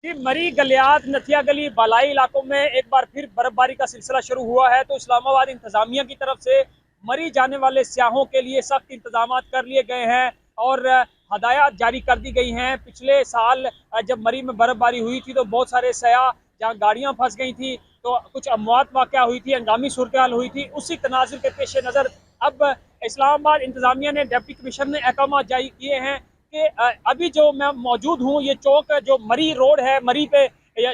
जी, मरी, गलियात, नथिया गली, बालाई इलाकों में एक बार फिर बर्फबारी का सिलसिला शुरू हुआ है। तो इस्लामाबाद इंतजामिया की तरफ से मरी जाने वाले सयाहों के लिए सख्त इंतजाम कर लिए गए हैं और हदायत जारी कर दी गई हैं। पिछले साल जब मरी में बर्फबारी हुई थी तो बहुत सारे सयाह जहाँ गाड़ियाँ फंस गई थी, तो कुछ अमवात वाक़या हुई थी, हंगामी सूरत हाल हुई थी। उसी तनाजुर के पेश नज़र अब इस्लामाबाद इंतजामिया ने, डिप्टी कमिश्नर ने अहकाम जारी किए हैं कि अभी जो मैं मौजूद हूँ, ये चौक जो मरी रोड है, मरी पे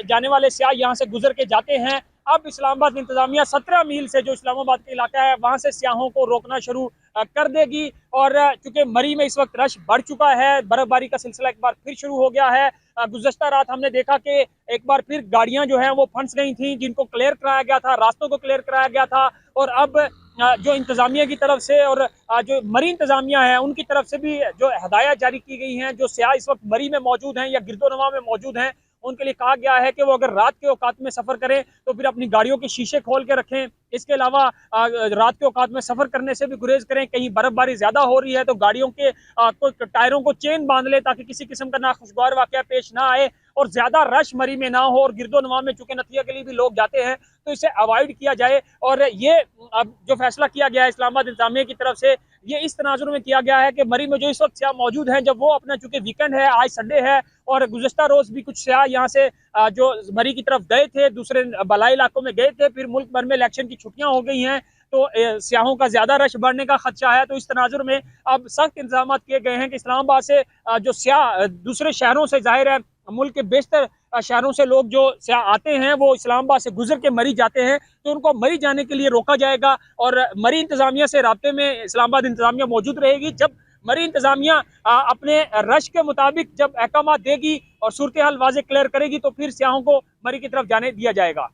जाने वाले सयाह यहाँ से गुजर के जाते हैं। अब इस्लामाबाद इंतजामिया 17 मील से जो इस्लामाबाद का इलाका है वहाँ से सयाहों को रोकना शुरू कर देगी। और चूंकि मरी में इस वक्त रश बढ़ चुका है, बर्फबारी का सिलसिला एक बार फिर शुरू हो गया है। गुज़श्ता रात हमने देखा कि एक बार फिर गाड़ियां जो हैं वो फंस गई थी, जिनको क्लियर कराया गया था, रास्तों को क्लियर कराया गया था। और अब जो इंतजामिया की तरफ से और जो मरी इंतजामिया है उनकी तरफ से भी जो हदायत जारी की गई हैं, जो सयाह इस वक्त मरी में मौजूद हैं या गिरदोनवा में मौजूद हैं, उनके लिए कहा गया है कि वो अगर रात के औकात में सफ़र करें तो फिर अपनी गाड़ियों के शीशे खोल के रखें। इसके अलावा रात के औकात में सफ़र करने से भी गुरेज करें। कहीं बर्फबारी ज़्यादा हो रही है तो गाड़ियों के टायरों को चेन बांध ले ताकि किसी किस्म का नाखुशगवार वाक़या पेश ना आए और ज़्यादा रश मरी में ना हो। और गिरदोनवा में चूँकि नथिया के लिए भी लोग जाते हैं तो इसे अवॉइड किया जाए। और ये अब जो फैसला किया गया है इस्लामाबाद इंतजामिया की तरफ से, ये इस तनाजुर में किया गया है कि मरी में जो इस वक्त सयाह मौजूद हैं, जब वो अपना चूंकि वीकेंड है, आज संडे है और गुज़श्ता रोज भी कुछ सयाह यहाँ से जो मरी की तरफ गए थे, दूसरे बलाई इलाकों में गए थे, फिर मुल्क भर में इलेक्शन की छुट्टियां हो गई हैं तो सयाहों का ज्यादा रश बढ़ने का खदशा है। तो इस तनाजुर में अब सख्त इंतजाम किए गए हैं कि इस्लामाबाद से जो सयाह दूसरे शहरों से, जाहिर है मुल्क के बेशतर शहरों से लोग जो सयाह आते हैं वो इस्लामाबाद से गुजर के मरी जाते हैं, तो उनको मरी जाने के लिए रोका जाएगा। और मरी इंतजामिया से राब्ते में इस्लामाबाद इंतजामिया मौजूद रहेगी। जब मरी इंतजामिया अपने रश के मुताबिक जब अहकाम देगी और सूरत हाल वाज़ेह क्लियर करेगी तो फिर सयाहों को मरी की तरफ जाने दिया जाएगा।